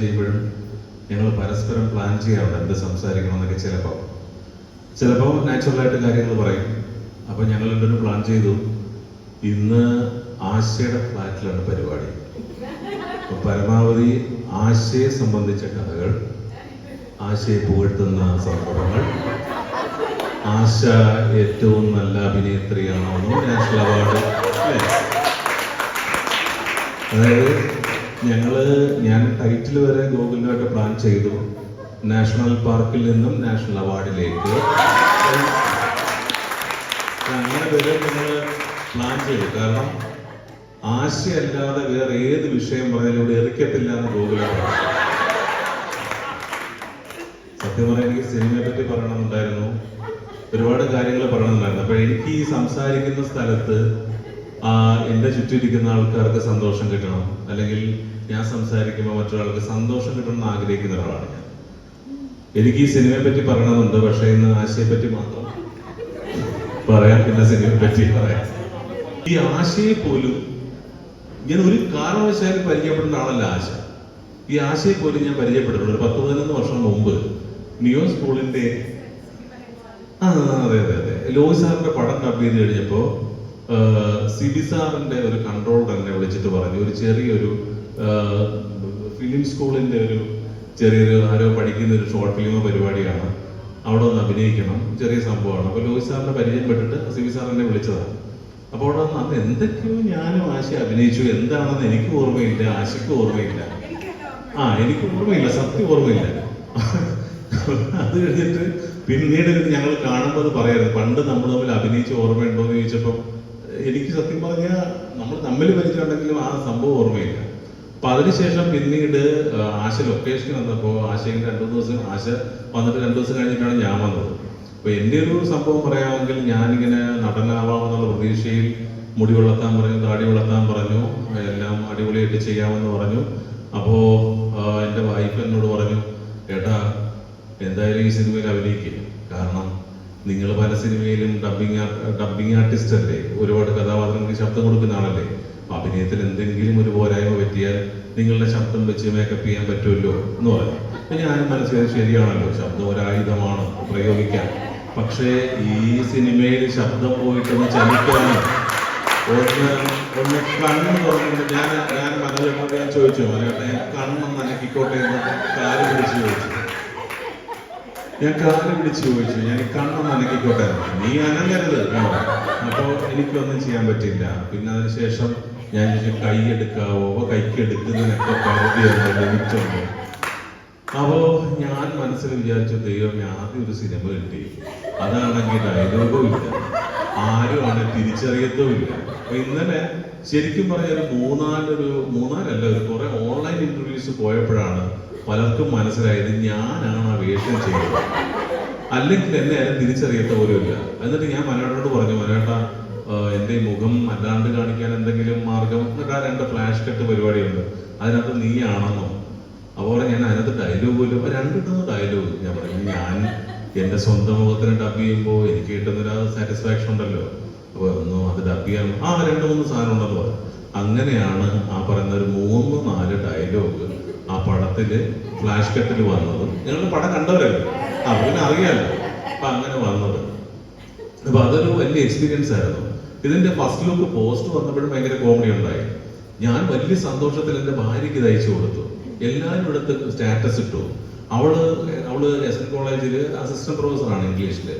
ചെയ്യുമ്പോഴും ഞങ്ങൾ പരസ്പരം പ്ലാൻ ചെയ്യാറുണ്ട് എന്ത് സംസാരിക്കണമെന്നൊക്കെ. ചിലപ്പോൾ നാച്ചുറലായിട്ട് കാര്യങ്ങൾ പറയും. അപ്പോൾ ഞങ്ങൾ രണ്ടുപേരും പ്ലാൻ ചെയ്തു, ഇന്ന് ആശയുടെ ഫ്ലാറ്റിലാണ് പരിപാടി. അപ്പോൾ പരമാവധി ആശയെ സംബന്ധിച്ച കഥകൾ, ആശയെ പുകഴ്ത്തുന്ന സംഭവങ്ങൾ, ആശ ഏറ്റവും നല്ല അഭിനേത്രിയാണോ, നാഷണൽ അവാർഡ്. അതായത് ഞാൻ ടൈറ്റിൽ വരെ ഗൂഗിളിലായിട്ട് പ്ലാൻ ചെയ്തു, നാഷണൽ പാർക്കിൽ നിന്നും നാഷണൽ അവാർഡിലേക്ക്. അങ്ങനെ വരെ ഞങ്ങൾ പ്ലാൻ ചെയ്തു. കാരണം ആശയല്ലാതെ വേറെ ഏത് വിഷയം പറഞ്ഞാലും ഇവിടെ എറിക്കത്തില്ല എന്ന് ഗൂഗിളിൽ. സത്യം പറഞ്ഞാൽ എനിക്ക് സിനിമയെ പറ്റി പറയണമെന്നുണ്ടായിരുന്നു, ഒരുപാട് കാര്യങ്ങൾ പറയണമെന്നുണ്ടായിരുന്നു. അപ്പൊ എനിക്ക് ഈ സംസാരിക്കുന്ന സ്ഥലത്ത് എന്റെ ചുറ്റിരിക്കുന്ന ആൾക്കാർക്ക് സന്തോഷം കിട്ടണം, അല്ലെങ്കിൽ ഞാൻ സംസാരിക്കുമ്പോൾ മറ്റൊരാൾക്ക് സന്തോഷം കിട്ടണം എന്ന് ആഗ്രഹിക്കുന്ന ഒരാളാണ് ഞാൻ. എനിക്ക് ഈ സിനിമയെ പറ്റി പറയണമെന്നുണ്ട്, പക്ഷെ ഇന്ന് ആശയെ പറ്റി മാത്രം പറയാം, പിന്നെ സിനിമയെ പറ്റി പറയാം. ഈ ആശയെ പോലും ഞാൻ ഒരു കാരണവശാലും പരിചയപ്പെടുന്ന ആളല്ല ആശ. ഈ ആശയെ പോലും ഞാൻ പരിചയപ്പെട്ടിട്ടുണ്ട് ഒരു 10-11 വർഷം മുമ്പ്. നിയോ സ്കൂളിന്റെ അതെ ലോയി സാറിന്റെ പടം ഡബ് ചെയ്ത് കഴിഞ്ഞപ്പോ സിബി സാറിന്റെ ഒരു കൺട്രോളർ എന്നെ വിളിച്ചിട്ട് പറഞ്ഞു, ഒരു ചെറിയൊരു ഫിലിം സ്കൂളിന്റെ ഒരു ചെറിയൊരു ആരോ പഠിക്കുന്ന ഒരു ഷോർട്ട് ഫിലിമോ പരിപാടിയാണ്, അവിടെ ഒന്ന് അഭിനയിക്കണം, ചെറിയ സംഭവമാണ്. അപ്പൊ ലോയി സാറിനെ പരിചയപ്പെട്ടിട്ട് സിബി സാർ എന്നെ വിളിച്ചതാണ്. അപ്പോൾ അവിടെ വന്ന് അന്ന് എന്തൊക്കെയോ ഞാനും ആശ അഭിനയിച്ചു, എന്താണെന്ന് എനിക്ക് ഓർമ്മയില്ല, ആശയ്ക്ക് ഓർമ്മയില്ല. എനിക്ക് ഓർമ്മയില്ല, സത്യം ഓർമ്മയില്ല. അത് കഴിഞ്ഞിട്ട് പിന്നീട് ഞങ്ങൾ കാണുമ്പോൾ അത് പറയാറ്, പണ്ട് നമ്മൾ തമ്മിൽ അഭിനയിച്ച ഓർമ്മയുണ്ടോ എന്ന് ചോദിച്ചപ്പോൾ എനിക്ക് സത്യം പറഞ്ഞാൽ നമ്മൾ തമ്മിൽ പരിചയമുണ്ടെങ്കിലും ആ സംഭവം ഓർമ്മയില്ല. അപ്പൊ അതിനുശേഷം പിന്നീട് ആശ ലൊക്കേഷനിൽ വന്നപ്പോൾ ആശയ്ക്ക് 2 ദിവസം ആശ വന്നിട്ട് 2 ദിവസം കഴിഞ്ഞിട്ടാണ് ഞാൻ വന്നത്. അപ്പൊ എൻ്റെ ഒരു സംഭവം പറയാമെങ്കിൽ, ഞാനിങ്ങനെ നടനാവാമെന്നുള്ള പ്രതീക്ഷയിൽ മുടി വളർത്താൻ പറഞ്ഞു, താടി വളർത്താൻ പറഞ്ഞു, എല്ലാം അടിപൊളിയായിട്ട് ചെയ്യാമെന്ന് പറഞ്ഞു. അപ്പോ എൻ്റെ വൈഫ് എന്നോട് പറഞ്ഞു, ഏട്ടാ എന്തായാലും ഈ സിനിമയിൽ അഭിനയിക്കുക, കാരണം നിങ്ങൾ പല സിനിമയിലും ഡബിങ് ആർട്ടിസ്റ്റ് അല്ലേ, ഒരുപാട് കഥാപാത്രങ്ങൾക്ക് ശബ്ദം കൊടുക്കുന്ന ആളല്ലേ, അഭിനയത്തിൽ എന്തെങ്കിലും ഒരു പോരായ്മ പറ്റിയാൽ നിങ്ങളുടെ ശബ്ദം വെച്ച് മേക്കപ്പ് ചെയ്യാൻ പറ്റുമല്ലോ എന്ന് പറഞ്ഞു. അപ്പൊ ഞാനും മനസ്സിലായി, ശരിയാണല്ലോ, ശബ്ദം ഒരായുധമാണ്, പ്രയോഗിക്കാൻ. പക്ഷേ ഈ സിനിമയിൽ ശബ്ദം പോയിട്ടൊന്ന് ചലിക്കാനും ഒന്ന് കണ്ണ് തുറന്നിട്ട് ഞാൻ മനോജനോട് ഞാൻ ചോദിച്ചു, മനോട്ടെ കണ്ണൊന്ന് അനക്കിക്കോട്ടെ എന്ന് കാല് പിടിച്ച് ചോദിച്ചു. ഞാൻ കണ്ണൊന്ന് അനക്കിക്കോട്ടെ, നീ അനങ്ങരുത്. അപ്പോൾ എനിക്കൊന്നും ചെയ്യാൻ പറ്റില്ല. പിന്നെ അതിനുശേഷം ഞാൻ ചോദിച്ചു, കൈ എടുക്കാവോ? കൈക്ക് എടുക്കുന്നതിനൊക്കെ പരിധിയുണ്ട്, ലിമിറ്റുണ്ട്. അപ്പോ ഞാൻ മനസ്സിൽ വിചാരിച്ചു, ദൈവം ആദ്യം ഒരു സിനിമ കിട്ടി, അതാണെങ്കിൽ ഡയലോഗും ഇല്ല, ആരുമാണ് തിരിച്ചറിയത്തും ഇല്ല. അപ്പൊ ഇന്നലെ ശരിക്കും പറഞ്ഞ മൂന്നാലല്ല ഒരു കുറെ ഓൺലൈൻ ഇന്റർവ്യൂസ് പോയപ്പോഴാണ് പലർക്കും മനസ്സിലായത് ഞാനാണ് ആ വേഷം ചെയ്യുന്നത്, അല്ലെങ്കിൽ എന്നെ ആരും തിരിച്ചറിയത്ത പോലും ഇല്ല. എന്നിട്ട് ഞാൻ മനോഹരനോട് പറഞ്ഞു, മനോഹര എന്റെ മുഖം അല്ലാണ്ട് കാണിക്കാൻ എന്തെങ്കിലും മാർഗം? എന്നിട്ട് 2 ഫ്ലാഷ് കട്ട് പരിപാടിയുണ്ട്, അതിനകത്ത് നീയാണെന്നോ? അപ്പോൾ ഞാൻ അതിനകത്ത് ഡയലോഗ് പോലും 2 ഡയലോഗ് ഞാൻ പറഞ്ഞു, ഞാൻ എന്റെ സ്വന്തം മുഖത്തിന് ഡബ് ചെയ്യുമ്പോൾ എനിക്ക് കിട്ടുന്നൊരു സാറ്റിസ്ഫാക്ഷൻ ഉണ്ടല്ലോ, അപ്പൊ അത് ഡബ് ചെയ്യാൻ 2-3 സാധനം ഉണ്ടെന്ന് പറഞ്ഞു. അങ്ങനെയാണ് ആ പറയുന്ന ഒരു 3-4 ഡയലോഗ് ആ പടത്തില് ഫ്ലാഷ് കട്ടിൽ വന്നത്. ഞങ്ങൾ പടം കണ്ടവരല്ലേ, പിന്നെ അറിയാലോ. അപ്പൊ അങ്ങനെ വന്നത്, അപ്പൊ അതൊരു വലിയ എക്സ്പീരിയൻസ് ആയിരുന്നു. ഇതിന്റെ ഫസ്റ്റ് ലുക്ക് പോസ്റ്റ് വന്നപ്പോഴും ഭയങ്കര കോമഡി ഉണ്ടായി. ഞാൻ വലിയ സന്തോഷത്തിൽ എന്റെ ഭാര്യയ്ക്ക് ഇത് അയച്ചു കൊടുത്തു. എല്ലാവരും എടുത്ത് സ്റ്റാറ്റസ് ഇട്ടു. അവള് എസ്.എൻ. കോളേജിൽ അസിസ്റ്റന്റ് പ്രൊഫസറാണ് ഇംഗ്ലീഷില്.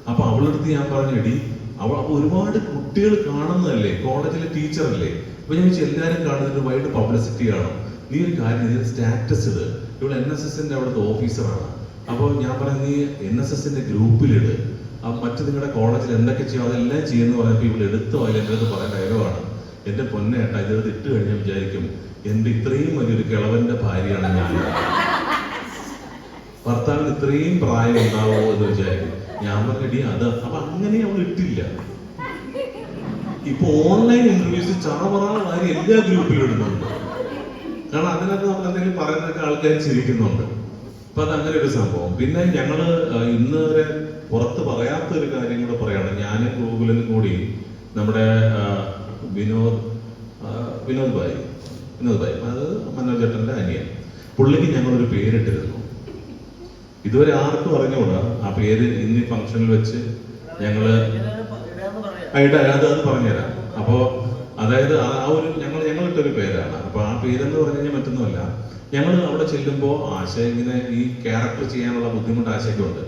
അപ്പൊ അവളെടുത്ത് ഞാൻ പറഞ്ഞു, എടി അപ്പൊ ഒരുപാട് കുട്ടികൾ കാണുന്നതല്ലേ, കോളേജിലെ ടീച്ചറല്ലേ, അപ്പൊ ഞാൻ വെച്ചാൽ എല്ലാവരും കാണുന്നതിന് വൈഡ് പബ്ലിസിറ്റി ആണ്, നീ ഒരു കാര്യം സ്റ്റാറ്റസ് ഇട്, ഇവൾ NSSന്റെ അവിടുത്തെ ഓഫീസറാണ്. അപ്പോൾ ഞാൻ പറഞ്ഞു, നീ NSSന്റെ ഗ്രൂപ്പിലിട്, മറ്റു നിങ്ങളുടെ കോളേജിൽ എന്തൊക്കെ ചെയ്യും അതെല്ലാം ചെയ്യുന്ന പറഞ്ഞപ്പോൾ ഇവൾ എടുത്തു അതിൽ എൻ്റെ അടുത്ത് പറയാൻ ഡയലോഗാണ്, എന്റെ പൊന്നേട്ടാ ഇതെടുത്ത് ഇട്ട് കഴിഞ്ഞാൽ വിചാരിക്കും എന്റെ ഇത്രയും വലിയൊരു കിളവന്റെ ഭാര്യയാണ് ഞാൻ, ഭർത്താവിന് ഇത്രയും പ്രായം ഉണ്ടാവോ എന്ന് വിചാരിക്കും. ഞാൻ പറഞ്ഞടി അത്. അപ്പൊ അങ്ങനെ അവൾ ഇട്ടില്ല. ഇപ്പൊ ഓൺലൈൻ ഇന്റർവ്യൂസ് ചാവറാളായി എല്ലാ ഗ്രൂപ്പിലും ഇടുന്നുണ്ട്. കാരണം അതിനകത്ത് നമ്മൾ എന്തെങ്കിലും പറയുന്നതൊക്കെ ആൾക്കാർ ചിരിക്കുന്നുണ്ട്. അപ്പൊ അത് അങ്ങനെ ഒരു സംഭവം. പിന്നെ ഞങ്ങള് ഇന്ന് വരെ പുറത്ത് പറയാത്ത ഒരു കാര്യം കൂടെ പറയാണ്. ഞാനും ഗൂഗിളിനും കൂടി നമ്മുടെ വിനോദ് ഭായ് അത് മനോജ് ചേട്ടന്റെ അനിയൻ. പുള്ളിക്ക് ഞങ്ങളൊരു പേരിട്ടിരുന്നു. ഇതുവരെ ആർക്കും അറിഞ്ഞുകൂടാ. ആ പേര് ഇന്ന് ഫംഗ്ഷനിൽ വെച്ച് ഞങ്ങള് അത് പറഞ്ഞുതരാം. അപ്പോ അതായത് ആ ഒരു ഞങ്ങളിട്ടൊരു പേരാണ്. അപ്പൊ ആ പേരെന്ന് പറഞ്ഞു കഴിഞ്ഞാൽ മറ്റൊന്നുമല്ല, ഞങ്ങൾ അവിടെ ചെല്ലുമ്പോൾ ആശ ഇങ്ങനെ ഈ ക്യാരക്ടർ ചെയ്യാനുള്ള ബുദ്ധിമുട്ട് ആശയ്ക്കുണ്ട്.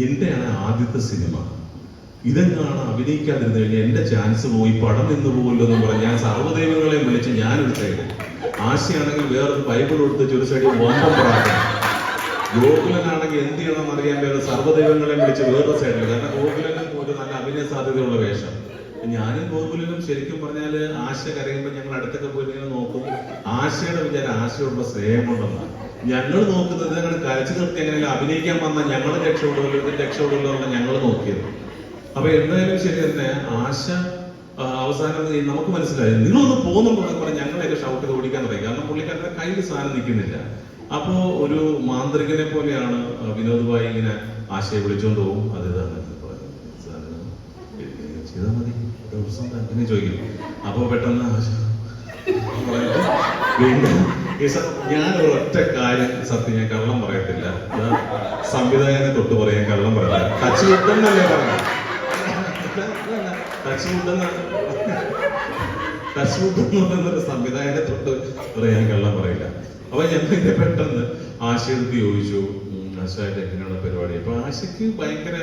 എന്റെയാണ് ആദ്യത്തെ സിനിമ, ഇതെങ്ങാണ് അഭിനയിക്കാതിരുന്നു കഴിഞ്ഞാൽ എന്റെ ചാൻസ് പോയി, പടം നിന്ന് പോകുമല്ലോ എന്ന് പറഞ്ഞ് ഞാൻ സർവ്വദൈവങ്ങളെയും വിളിച്ച് ഞാനൊരു സൈഡ്, ആശയാണെങ്കിൽ വേറൊരു ബൈബിൾ കൊടുത്ത് ഒരു സൈഡിൽ ഓമ്പം പ്രാർത്ഥന, ഗോകുലനാണെങ്കിൽ എന്ത് ചെയ്യണമെന്ന് അറിയാൻ വേറെ സർവ്വദൈവങ്ങളെയും വിളിച്ച് വേറൊരു സൈഡിൽ. കാരണം ഗോകുലനും ഒരു നല്ല അഭിനയ സാധ്യതയുള്ള വേഷം. ഞാനും ഗോകുലനും ശരിക്കും പറഞ്ഞാല് ആശ കരയുമ്പോൾ ഞങ്ങൾ അടുത്തൊക്കെ പോയി ഇങ്ങനെ നോക്കും. ആശയുടെ വിചാരം ആശയോടുള്ള സ്നേഹം കൊണ്ടെന്നാണ്. ഞങ്ങൾ നോക്കുന്നത് ഞങ്ങൾ കരച്ചു നിർത്തി എങ്ങനെയെങ്കിലും അഭിനയിക്കാൻ വന്നാൽ ഞങ്ങളെ രക്ഷപ്പെടുമല്ലോ ഞങ്ങൾ നോക്കിയത്. അപ്പൊ എന്തായാലും ശരി തന്നെ ആശ അവസാനം നമുക്ക് മനസ്സിലായി നിങ്ങളൊന്ന് പോകുന്നുണ്ടോ എന്ന് പറഞ്ഞ് ഞങ്ങളെയൊക്കെ ഷൗട്ട് ചെയ്ത് ഓടിക്കാൻ തുടങ്ങി. കാരണം പുള്ളിക്കാരുടെ കയ്യിൽ സാധനം നിൽക്കുന്നില്ല. അപ്പോ ഒരു മാന്ത്രികനെ പോലെയാണ് വിനോദ് ഭായി ഇങ്ങനെ ആശയെ വിളിച്ചോണ്ട് പോകും. അത് ഇതാണ് ചെയ്താൽ മതി ദിവസം തന്നെ ചോദിക്കും. അപ്പൊ പെട്ടെന്ന് ആശ വീണ്ടും ഞാൻ ഒറ്റ കാര്യം സത്യം ഞാൻ കള്ളം പറയത്തില്ല, സംവിധായകനെ തൊട്ട് പറയാൻ കള്ളം പറയില്ല. ടച്ച് വിട്ടെന്നല്ലേ പറഞ്ഞു, ടച്ച് വിട്ടെന്ന് പറയുന്നൊരു സംവിധായകനെ തൊട്ട് പറയാൻ കള്ളം പറയില്ല. അപ്പൊ ഞങ്ങൾ പെട്ടെന്ന് ആശയെടുത്ത് ചോദിച്ചു, ആശയായിട്ട് എങ്ങനെയാണ് പരിപാടി. അപ്പൊ ആശയ്ക്ക് ഭയങ്കര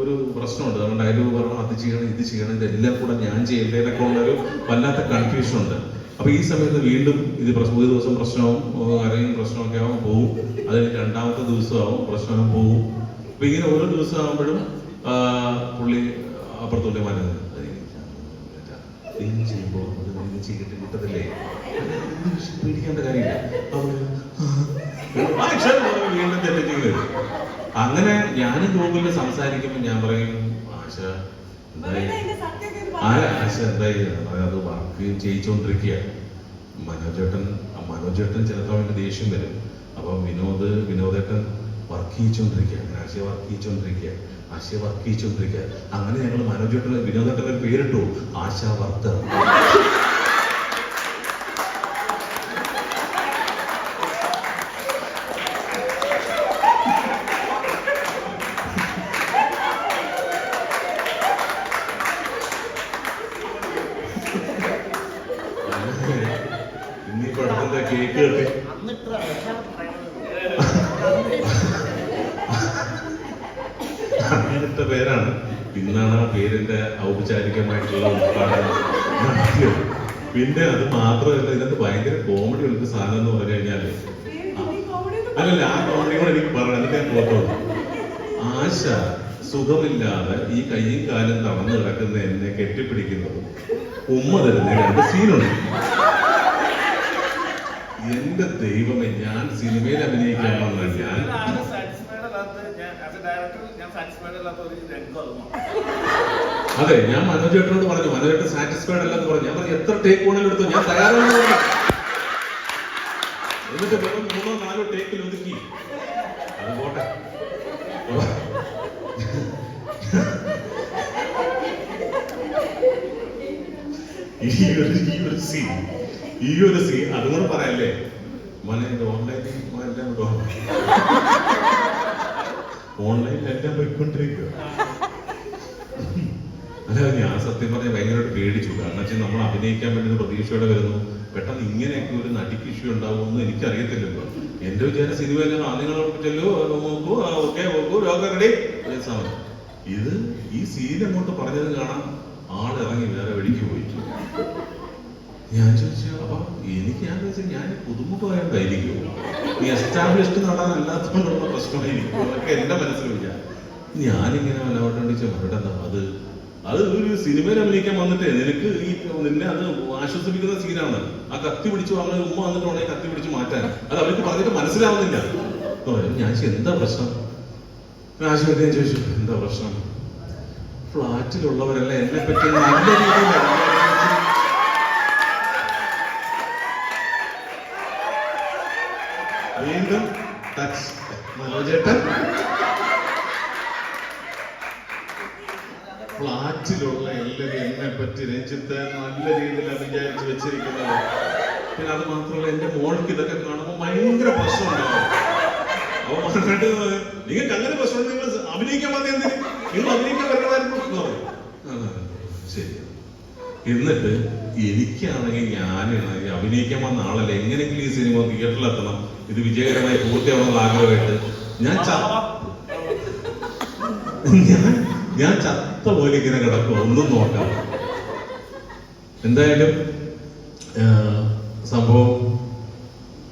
ഒരു പ്രശ്നമുണ്ട്. അതുകൊണ്ട് ഡയലോഗ് പറഞ്ഞു, അത് ചെയ്യണം ഇത് ചെയ്യണം ഇതെല്ലാം കൂടെ ഞാൻ ചെയ്യേണ്ടതിനൊക്കെ ഉള്ളൊരു വല്ലാത്ത കൺഫ്യൂഷൻ ഉണ്ട്. അപ്പൊ ഈ സമയത്ത് വീണ്ടും ഒരു ദിവസം പ്രശ്നവും ആരെങ്കിലും പ്രശ്നമൊക്കെ ആവും പോവും, അത് രണ്ടാമത്തെ ദിവസമാവും പ്രശ്നവും പോവും. അപ്പൊ ഇങ്ങനെ ഓരോ ദിവസം ആകുമ്പോഴും പുള്ളി അപ്പുറത്തോട്ട് മാറ്റുന്നത് ചെയ്യുമ്പോൾ ചെയ്തിട്ട് കിട്ടത്തില്ലേ, പേടിക്കേണ്ട കാര്യമില്ല. വീണ്ടും തെറ്റിച്ച് വരും. അങ്ങനെ ഞാനും ഗോകുലിനെ സംസാരിക്കുമ്പോൾ ഞാൻ പറയും, ആശ എന്തായി അത് വർക്ക് ചെയ്യിച്ചോണ്ടിരിക്കുക. മനോജേട്ടൻ ചിലപ്പോൾ അവന്റെ ദേഷ്യം വരും. അപ്പൊ വിനോദേട്ടൻ വർക്ക് ചെയ്യിച്ചോണ്ടിരിക്കുക, ആശയെ വർക്ക് ചെയ്യിച്ചോണ്ടിരിക്കുക. അങ്ങനെ ഞങ്ങൾ വിനോദേട്ടൻ ഒരു പേരിട്ടു, ആശ വർത്തർ. ഇനി പടത്തിന്റെ കേക്ക് അങ്ങനത്തെ പേരാണ്. ഇന്നാണ് ആ പേരിന്റെ ഔപചാരികമായിട്ടുള്ള ഉദ്ഘാടനം നടത്തിയത്. പിന്നെ അത് മാത്രമല്ല, ഇതിനകത്ത് ഭയങ്കര കോമഡി ഉള്ള സാധനം എന്ന് പറഞ്ഞു കഴിഞ്ഞാല്, അല്ലല്ല ആ കോമഡി കൂടെ എനിക്ക് പറയണം, എന്നിട്ട് ഞാൻ പോകത്തുള്ളൂ. ആശ സുഖമില്ലാതെ ഈ കയ്യും കാലും തളർന്നു കിടക്കുന്ന എന്നെ കെട്ടിപ്പിടിക്കുന്നത് ഉമ്മ തരുന്ന രണ്ട് സീനുണ്ട്. എന്റെ ദൈവമേ, ഞാൻ സിനിമയിൽ അഭിനയിക്കാൻ വന്ന ഞാൻ അതെ ഞാൻ മനോജേട്ടനോട് പറഞ്ഞു, മനോജേട്ടൻ സാറ്റിസ്ഫൈഡ് അല്ലെന്ന് പറഞ്ഞു. ഞാൻ പറഞ്ഞു എത്ര ടേക്ക് വേണമെടുത്തു, ഞാൻ തയ്യാറാണ്. എന്നിട്ട് വെറും 3-4 ടേക്കിൽ ഒതുക്കി. അത് പോട്ടെ. ഈ ഒരു സീൻ അതുകൂടെ പറയല്ലേ മോനെ, ഓൺലൈനിലെല്ലാം പോയിക്കൊണ്ടിരിക്കുക. അല്ല ഞാൻ സത്യം പറഞ്ഞ ഭയങ്കരമായിട്ട് പേടിച്ചു. കാരണം വെച്ചാൽ നമ്മൾ അഭിനയിക്കാൻ വേണ്ടി പ്രതീക്ഷയോടെ വരുന്നു, പെട്ടെന്ന് ഇങ്ങനെയൊക്കെ ഒരു നടിക്ക് ഇഷ്യൂ ഉണ്ടാവുമെന്ന് എനിക്കറിയത്തില്ലല്ലോ. എന്റെ വിചാരം സിനിമയിൽ ആദ്യങ്ങളോട് ചെല്ലു നോക്കൂ, ഓക്കെ നോക്കൂ, രോഗം റെഡി സമയം. ഇത് ഈ സീൻ അങ്ങോട്ട് പറഞ്ഞത് കാണാം, ആളിറങ്ങി വേറെ വെടിക്ക് പോയി. ഞാൻ ചോദിച്ചു, അപ്പൊ എനിക്ക് ഞാൻ പുതുമുഖമായിട്ടായിരിക്കും, നീ എസ്റ്റാബ്ലിഷ്ഡ് നടനല്ലാത്തതുകൊണ്ടുള്ള പ്രശ്നമായിരിക്കും അതൊക്കെ എന്റെ മനസ്സിൽ വിചാരം. ഞാനിങ്ങനെ മനോട്ടണ്ടിച്ച മറുപടി അത് ഒരു സിനിമയിൽ അഭിനയിക്കാൻ വന്നിട്ട് നിന്നെ അത് ആശ്വസിപ്പിക്കുന്ന സീനാണ്. ആ കത്തി പിടിച്ചു അങ്ങനെ ഉമ്മ വന്നിട്ട് വേണമെങ്കിൽ കത്തി പിടിച്ച് മാറ്റാൻ. അത് അവർക്ക് പറഞ്ഞിട്ട് മനസ്സിലാവുന്നില്ല. ഞാൻ എന്താ പ്രശ്നം ആശുപത്രി ചോദിച്ചു, എന്താ പ്രശ്നം? ഫ്ലാറ്റിലുള്ളവരല്ല എന്നെ പറ്റി നല്ല രീതിയിൽ വീണ്ടും ടച്ച് മനോജേട്ടൻ ഫ്ലാറ്റിലുള്ള എല്ലാവരും എന്നെ പറ്റി രഞ്ജിത്ത് നല്ല രീതിയിലാണ് വിചാരിച്ചു വെച്ചിരിക്കുന്നത്. പിന്നെ അത് മാത്രമല്ല എന്റെ മോൾക്ക് ഇതൊക്കെ കാണുമ്പോൾ ഭയങ്കര പ്രശ്നം ഉണ്ടാവും. അപ്പൊ പറഞ്ഞിട്ട് നിങ്ങൾക്ക് അങ്ങനെ പ്രശ്നം നിങ്ങൾ അഭിനയിക്കാൻ മതി, എന്തിന് നിങ്ങൾ അഭിനയിക്കാൻ വരണമായിരുന്നു. ശരി. എന്നിട്ട് എനിക്കാണെങ്കിൽ ഞാനാണെങ്കിൽ അഭിനയിക്കാൻ വന്ന ആളല്ലേ, എങ്ങനെയെങ്കിലും ഈ സിനിമ തിയേറ്ററിലെത്തണം, ഇത് വിജയകരമായി പൂർത്തിയാവുന്ന ആഗ്രഹമായിട്ട് ഞാൻ ചത്ത പോലെ ഇങ്ങനെ കിടക്കും, ഒന്നും നോക്കാം. എന്തായാലും സംഭവം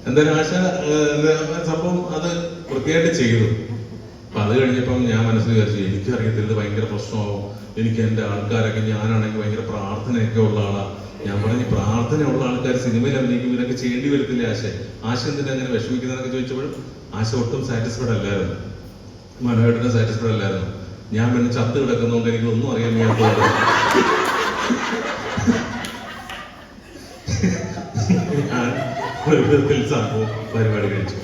എന്തായാലും സംഭവം അത് വൃത്തിയായിട്ട് ചെയ്തു. അപ്പൊ അത് കഴിഞ്ഞപ്പം ഞാൻ മനസ്സിൽ വിചാരിച്ചു എനിക്കറിയത്തില്ല, ഭയങ്കര പ്രശ്നമാവും, എനിക്ക് എൻ്റെ ആൾക്കാരൊക്കെ, ഞാനാണെങ്കിൽ ഭയങ്കര പ്രാർത്ഥനയൊക്കെ ഉള്ള ആളാണ്. ഞാൻ പറഞ്ഞു പ്രാർത്ഥനയുള്ള ആൾക്കാർ സിനിമയിൽ അഭിനയിക്കും, ഇതൊക്കെ ചെയ്യേണ്ടി വരത്തില്ല ആശ എന്തിനാ അങ്ങനെ വിഷമിക്കുന്നതൊക്കെ ചോദിച്ചപ്പോഴും ആശ ഒട്ടും സാറ്റിസ്ഫൈഡ് അല്ലായിരുന്നു, മനോഹരനെ സാറ്റിസ്ഫൈഡ് അല്ലായിരുന്നു. ഞാൻ പിന്നെ ചത്ത് കിടക്കുന്നതുകൊണ്ട് എനിക്ക് ഒന്നും അറിയാൻ വയ്യാത്തതുകൊണ്ട് ഞാൻ ഒരു വിധത്തിൽ സംഭവം പരിപാടി കഴിച്ചു.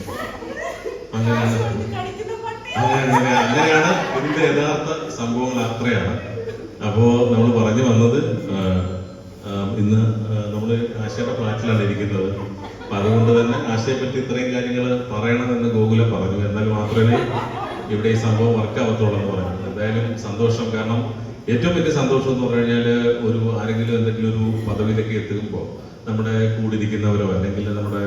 അങ്ങനെയാണ് ഇതിന്റെ യഥാർത്ഥ സംഭവങ്ങൾ അത്രയാണ്. അപ്പോ നമ്മൾ പറഞ്ഞു വന്നത് ഇന്ന് നമ്മൾ ആശയുടെ ഫ്ലാറ്റിലാണ് ഇരിക്കുന്നത്. അപ്പൊ അതുകൊണ്ട് തന്നെ ആശയെ പറ്റി ഇത്രയും കാര്യങ്ങൾ പറയണമെന്ന് ഗോകുല പറഞ്ഞു, എന്നാൽ മാത്രമേ ഇവിടെ ഈ സംഭവം വർക്കാവത്തുള്ളൂ എന്ന് പറഞ്ഞു. എന്തായാലും സന്തോഷം. കാരണം ഏറ്റവും വലിയ സന്തോഷം എന്ന് പറഞ്ഞു കഴിഞ്ഞാൽ ഒരു ആരെങ്കിലും എന്തെങ്കിലും ഒരു പദവിയിലേക്ക് എത്തുമ്പോൾ നമ്മുടെ കൂടിയിരിക്കുന്നവരോ അല്ലെങ്കിൽ നമ്മുടെ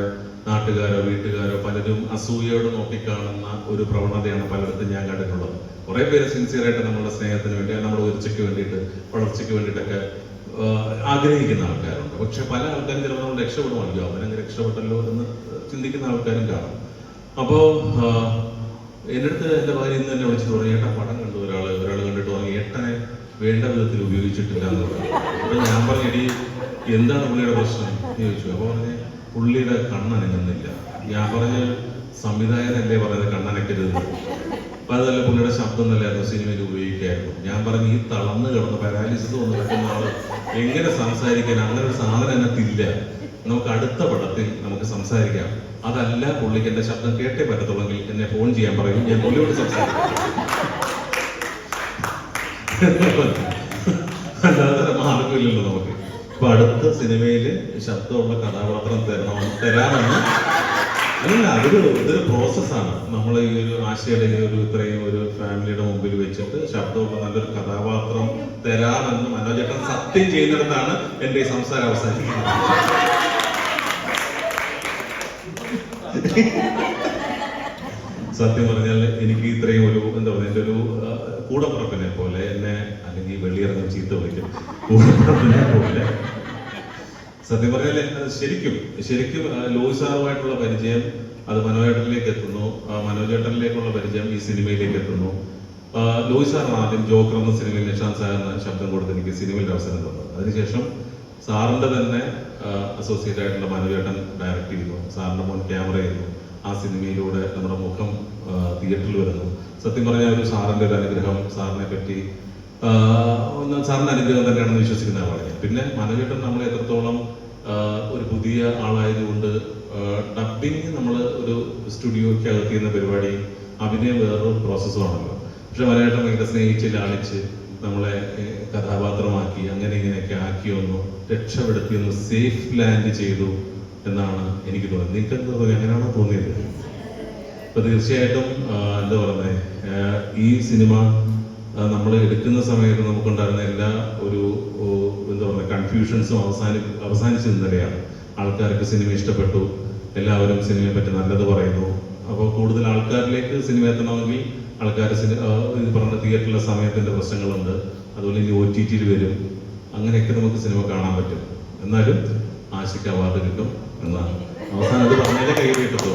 നാട്ടുകാരോ വീട്ടുകാരോ പലരും അസൂയയോട് നോക്കിക്കാണുന്ന ഒരു പ്രവണതയാണ് പലയിടത്തും ഞാൻ കണ്ടിട്ടുള്ളത്. കുറെ പേര് സിൻസിയറായിട്ട് നമ്മുടെ സ്നേഹത്തിന് വേണ്ടി, നമ്മുടെ ഉയർച്ചയ്ക്ക് വേണ്ടിയിട്ട്, വളർച്ചയ്ക്ക് വേണ്ടിയിട്ടൊക്കെ ആഗ്രഹിക്കുന്ന ആൾക്കാരുണ്ട്. പക്ഷെ പല ആൾക്കാരും ചിലപ്പോൾ നമ്മൾ രക്ഷപ്പെടുവാണല്ലോ, അവനങ്ങ് രക്ഷപ്പെട്ടല്ലോ എന്ന് ചിന്തിക്കുന്ന ആൾക്കാരും കാണും. അപ്പോ എൻ്റെ അടുത്ത് എൻ്റെ ഭാര്യ ഇന്ന് തന്നെ വിളിച്ചു തുടങ്ങി, ഏട്ടാ പടം കണ്ടു, ഒരാൾ കണ്ടിട്ട് തുടങ്ങി, ഏട്ടനെ വേണ്ട വിധത്തിൽ ഉപയോഗിച്ചിട്ടില്ല എന്ന് പറഞ്ഞു. അപ്പൊ ഞാൻ പറഞ്ഞു എന്താണ് പുള്ളിയുടെ പ്രശ്നം എന്ന് ചോദിച്ചു. അപ്പൊ പറഞ്ഞ് പുള്ളിയുടെ കണ്ണനങ്ങുന്നില്ല. ഞാൻ പറഞ്ഞ് സംവിധായകനല്ലേ പറയുന്നത് കണ്ണനക്കരുത്, അപ്പൊ അതല്ല പുള്ളിയുടെ ശബ്ദം നല്ലായിരുന്നു, സിനിമയിൽ ഉപയോഗിക്കായിരുന്നു. ഞാൻ പറഞ്ഞു ഈ തളർന്ന് കിടന്ന് പാരാലിസിസ് വന്ന് കിടക്കുന്ന ആള് എങ്ങനെ സംസാരിക്കാൻ, അങ്ങനെ ഒരു സാധനം അതിനകത്തില്ല, നമുക്ക് അടുത്ത പടത്തിൽ നമുക്ക് സംസാരിക്കാം, അതല്ല പുള്ളിക്ക് എന്റെ ശബ്ദം കേട്ടേ പറ്റത്തുള്ളെങ്കിൽ എന്നെ ഫോൺ ചെയ്യാൻ പറയും, ഞാൻ പുള്ളിയോട് സംസാരിക്കാം, അല്ലാതെ മാർഗമില്ലല്ലോ നമുക്ക്. അപ്പൊ അടുത്ത സിനിമയില് ശബ്ദമുള്ള കഥാപാത്രം തരാമെന്ന് അല്ല, ഇതൊരു പ്രോസസ്സാണ്. നമ്മൾ ഈ ഒരു ആശയുടെ ഇത്രയും ഒരു ഫാമിലിയുടെ മുമ്പിൽ വെച്ചിട്ട് ശബ്ദമുള്ള നല്ലൊരു കഥാപാത്രം തരാമെന്ന് മനോജേട്ടൻ സത്യം ചെയ്യുന്നിടത്താണ് എന്റെ ഈ സംസാരം അവസാനിക്കുന്നത്. സത്യം പറഞ്ഞാൽ എനിക്ക് ഇത്രയും ഒരു എന്താ പറയുക, എൻ്റെ ഒരു കൂടപ്പുറപ്പിനെ പോലെ എന്നെ, അല്ലെങ്കിൽ വെള്ളിയിറങ്ങും ചീത്ത വിളിക്കും, കൂടപ്പുറപ്പിനെ പോലെ സത്യം പറഞ്ഞാൽ ശരിക്കും ലോഹിത് സാറുമായിട്ടുള്ള പരിചയം അത് മനോജേട്ടനിലേക്ക് എത്തുന്നു, മനോജേട്ടനിലേക്കുള്ള പരിചയം ഈ സിനിമയിലേക്ക് എത്തുന്നു. ലോഹിത് സാറാണ് ആദ്യം ജോക്കർ എന്ന സിനിമയിൽ നിഷാന്ത് സാറിന് ശബ്ദം കൊടുത്ത് എനിക്ക് സിനിമയിൽ അവസരം തന്നത്. അതിനുശേഷം സാറിന്റെ തന്നെ അസോസിയേറ്റ് ആയിട്ടുള്ള മനോജേട്ടൻ ഡയറക്ട് ചെയ്യുന്നു, സാറിന്റെ മുൻ ക്യാമറ ചെയ്യുന്നു, ആ സിനിമയിലൂടെ നമ്മുടെ മുഖം തിയേറ്ററിൽ വരുന്നു. സത്യം പറഞ്ഞാൽ ഒരു സാറിന്റെ ഒരു അനുഗ്രഹം, സാറിനെ പറ്റി സാറിന്റെ അനുഗ്രഹം തന്നെയാണെന്ന് വിശ്വസിക്കുന്ന ആളാണ് ഞാൻ. പിന്നെ മനോജേട്ടൻ നമ്മളെ എത്രത്തോളം ഒരു പുതിയ ആളായതുകൊണ്ട് ഡബിങ് നമ്മൾ ഒരു സ്റ്റുഡിയോയ്ക്ക് അകത്തിയുന്ന പരിപാടി, അഭിനയം വേറൊരു പ്രോസസ്സുമാണല്ലോ. പക്ഷെ മനോജേട്ടൻ ഭയങ്കര സ്നേഹിച്ച് ലാളിച്ച് നമ്മളെ കഥാപാത്രമാക്കി അങ്ങനെ ഇങ്ങനെയൊക്കെ ആക്കിയൊന്നു രക്ഷപ്പെടുത്തിയൊന്ന് സേഫ് ലാൻഡ് ചെയ്തു എന്നാണ് എനിക്ക് തോന്നുന്നത്. നിങ്ങൾക്ക് എന്താ തോന്നി? അങ്ങനെയാണോ തോന്നിയത്? അപ്പൊ തീർച്ചയായിട്ടും എന്താ പറയുന്നത്, ഈ സിനിമ നമ്മൾ എടുക്കുന്ന സമയത്ത് നമുക്കുണ്ടായിരുന്ന എല്ലാ ഒരു എന്താ പറയുക കൺഫ്യൂഷൻസും അവസാനിച്ചു നിന്നവയാണ്. ആൾക്കാർക്ക് സിനിമ ഇഷ്ടപ്പെട്ടു, എല്ലാവരും സിനിമയെ പറ്റി നല്ലത് പറയുന്നു. അപ്പോൾ കൂടുതൽ ആൾക്കാരിലേക്ക് സിനിമ എത്തണമെങ്കിൽ ആൾക്കാർ ഇത് പറഞ്ഞ തിയേറ്ററിലെ സമയത്തിന്റെ പ്രശ്നങ്ങളുണ്ട്, അതുപോലെ ഇനി OTT-യിൽ വരും, അങ്ങനെയൊക്കെ നമുക്ക് സിനിമ കാണാൻ പറ്റും. എന്നാലും ആശയ്ക്ക് അവാർഡ് കിട്ടും എന്നാണ് അവസാനം അത് പറഞ്ഞതിന്റെ കൈ കിട്ടുള്ളൂ.